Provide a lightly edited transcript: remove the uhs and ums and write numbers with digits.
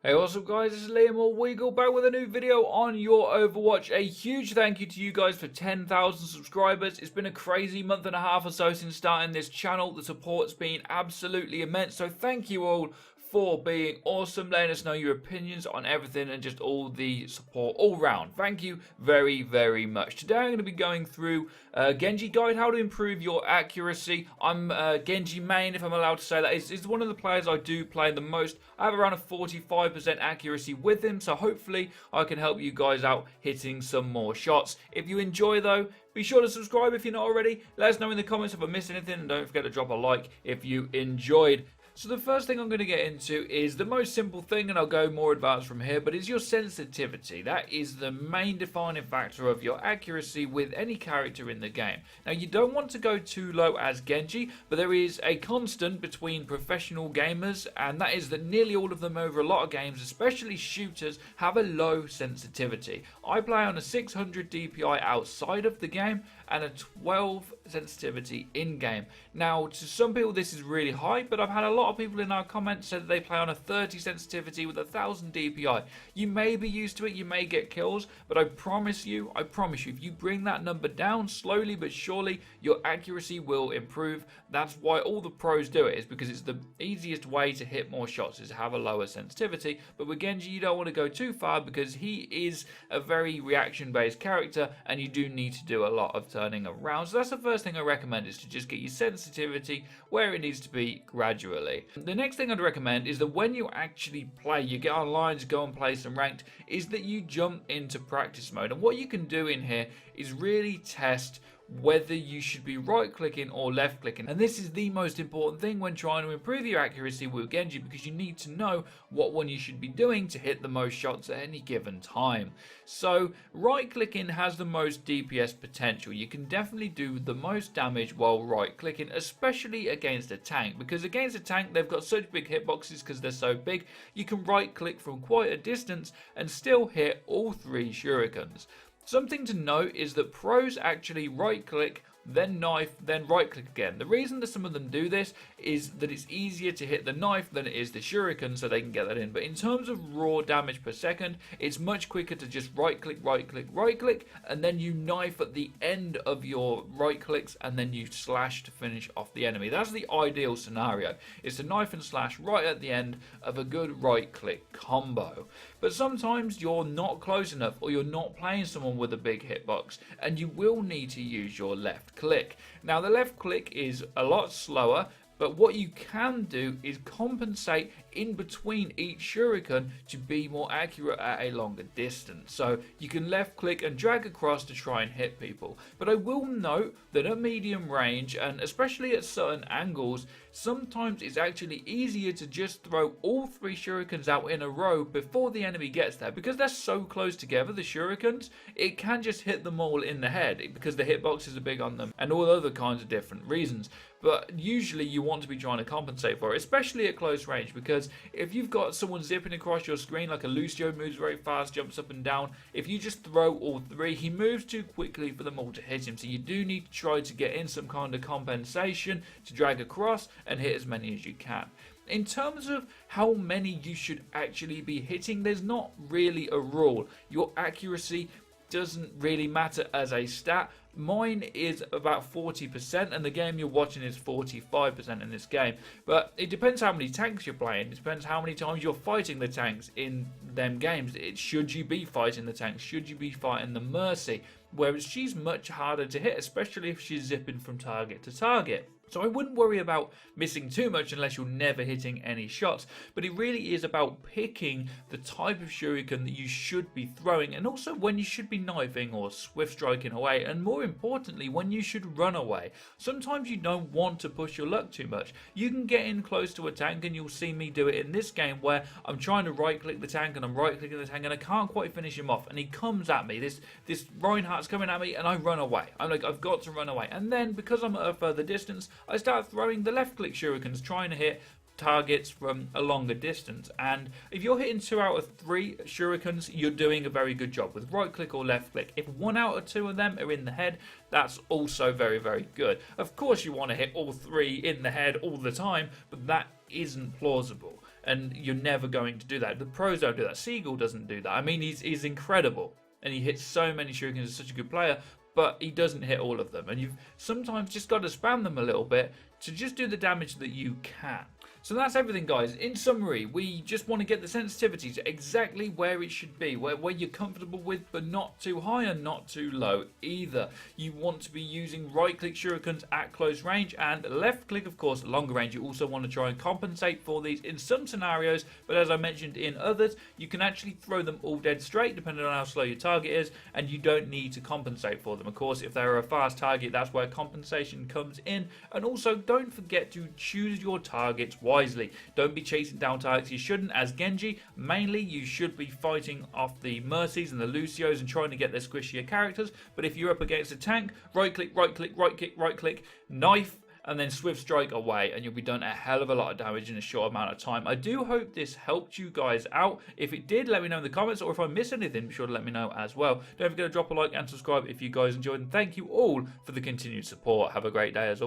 Hey, what's up guys, it's Liam or Weagle back with a new video on your Overwatch. A huge thank you to you guys for 10,000 subscribers. It's been a crazy month and a half or so since starting this channel. The support's been absolutely immense, so thank you all for being awesome, letting us know your opinions on everything and just all the support all round. Thank you very, very much. Today I'm going to be going through Genji guide, how to improve your accuracy. I'm Genji main, if I'm allowed to say that. It's one of the players I do play the most. I have around a 45% accuracy with him, so hopefully I can help you guys out hitting some more shots. If you enjoy though, be sure to subscribe if you're not already. Let us know in the comments if I missed anything, and don't forget to drop a like if you enjoyed. So the first thing I'm going to get into is the most simple thing, and I'll go more advanced from here, but it's your sensitivity. That is the main defining factor of your accuracy with any character in the game. Now, you don't want to go too low as Genji, but there is a constant between professional gamers, and that is that nearly all of them over a lot of games, especially shooters, have a low sensitivity. I play on a 600 DPI outside of the game and a 12 sensitivity in game. Now, to some people this is really high, but I've had a lot of people in our comments say that they play on a 30 sensitivity with 1000 DPI. You may be used to it, you may get kills, but I promise you, if you bring that number down slowly but surely, your accuracy will improve. That's why all the pros do it, is because it's the easiest way to hit more shots, is to have a lower sensitivity. But with Genji, you don't want to go too far because he is a very reaction-based character, and you do need to do a lot of turning around. So that's the first thing I recommend, is to just get your sensitivity where it needs to be gradually. The next thing I'd recommend is that when you actually play, you get online to go and play some ranked, is that you jump into practice mode. And what you can do in here is really test whether you should be right clicking or left clicking, and this is the most important thing when trying to improve your accuracy with Genji, because you need to know what one you should be doing to hit the most shots at any given time. So right clicking has the most DPS potential. You can definitely do the most damage while right clicking, especially against a tank, because against a tank they've got such big hitboxes because they're so big. You can right click from quite a distance and still hit all three shurikens. Something to note is that pros actually right click, then knife, then right click again. The reason that some of them do this is that it's easier to hit the knife than it is the shuriken, so they can get that in. But in terms of raw damage per second, it's much quicker to just right click, and then you knife at the end of your right clicks, and then you slash to finish off the enemy. That's the ideal scenario, is to knife and slash right at the end of a good right click combo. But sometimes you're not close enough, or you're not playing someone with a big hitbox, and you will need to use your left click. Now, the left click is a lot slower, but what you can do is compensate in between each shuriken to be more accurate at a longer distance. So you can left click and drag across to try and hit people. But I will note that at medium range, and especially at certain angles, sometimes it's actually easier to just throw all three shurikens out in a row before the enemy gets there. Because they're so close together, the shurikens, it can just hit them all in the head because the hitboxes are big on them and all other kinds of different reasons. But usually you want to be trying to compensate for it, especially at close range, because if you've got someone zipping across your screen, like a Lucio moves very fast, jumps up and down, if you just throw all three, he moves too quickly for them all to hit him. So you do need to try to get in some kind of compensation to drag across and hit as many as you can. In terms of how many you should actually be hitting, there's not really a rule. Your accuracy doesn't really matter as a stat. Mine is about 40%, and the game you're watching is 45% in this game. But it depends how many tanks you're playing. It depends how many times you're fighting the tanks in them games. Should you be fighting the tanks? Should you be fighting the Mercy? Whereas she's much harder to hit, especially if she's zipping from target to target. So I wouldn't worry about missing too much unless you're never hitting any shots. But it really is about picking the type of shuriken that you should be throwing, and also when you should be knifing or swift striking away, and more importantly, when you should run away. Sometimes you don't want to push your luck too much. You can get in close to a tank, and you'll see me do it in this game where I'm trying to right click the tank, and I'm right clicking the tank, and I can't quite finish him off, and he comes at me. This Reinhardt's coming at me, and I run away. I'm like, I've got to run away. And then because I'm at a further distance, I start throwing the left click shurikens, trying to hit targets from a longer distance. And if you're hitting 2 out of 3 shurikens, you're doing a very good job with right click or left click. If 1 out of 2 of them are in the head, that's also very, very good. Of course you want to hit all 3 in the head all the time, but that isn't plausible. and you're never going to do that. The pros don't do that. Seagull doesn't do that. I mean, he's incredible, and he hits so many shurikens. He's such a good player, but he doesn't hit all of them, and you've sometimes just got to spam them a little bit to just do the damage that you can. So that's everything, guys. In summary, we just want to get the sensitivity to exactly where it should be, where you're comfortable with, but not too high and not too low either. You want to be using right-click shurikens at close range and left-click, of course, longer range. You also want to try and compensate for these in some scenarios, but as I mentioned in others, you can actually throw them all dead straight, depending on how slow your target is, and you don't need to compensate for them. Of course, if they're a fast target, that's where compensation comes in. And also, don't forget to choose your targets wisely. Don't be chasing down targets you shouldn't. As Genji, mainly you should be fighting off the Mercies and the Lucios and trying to get their squishier characters. But if you're up against a tank, right click, right click, right click, right click, knife, and then swift strike away, and you'll be done a hell of a lot of damage in a short amount of time. I do hope this helped you guys out. If it did, let me know in the comments, or if I missed anything, be sure to let me know as well. Don't forget to drop a like and subscribe if you guys enjoyed, and thank you all for the continued support. Have a great day as always.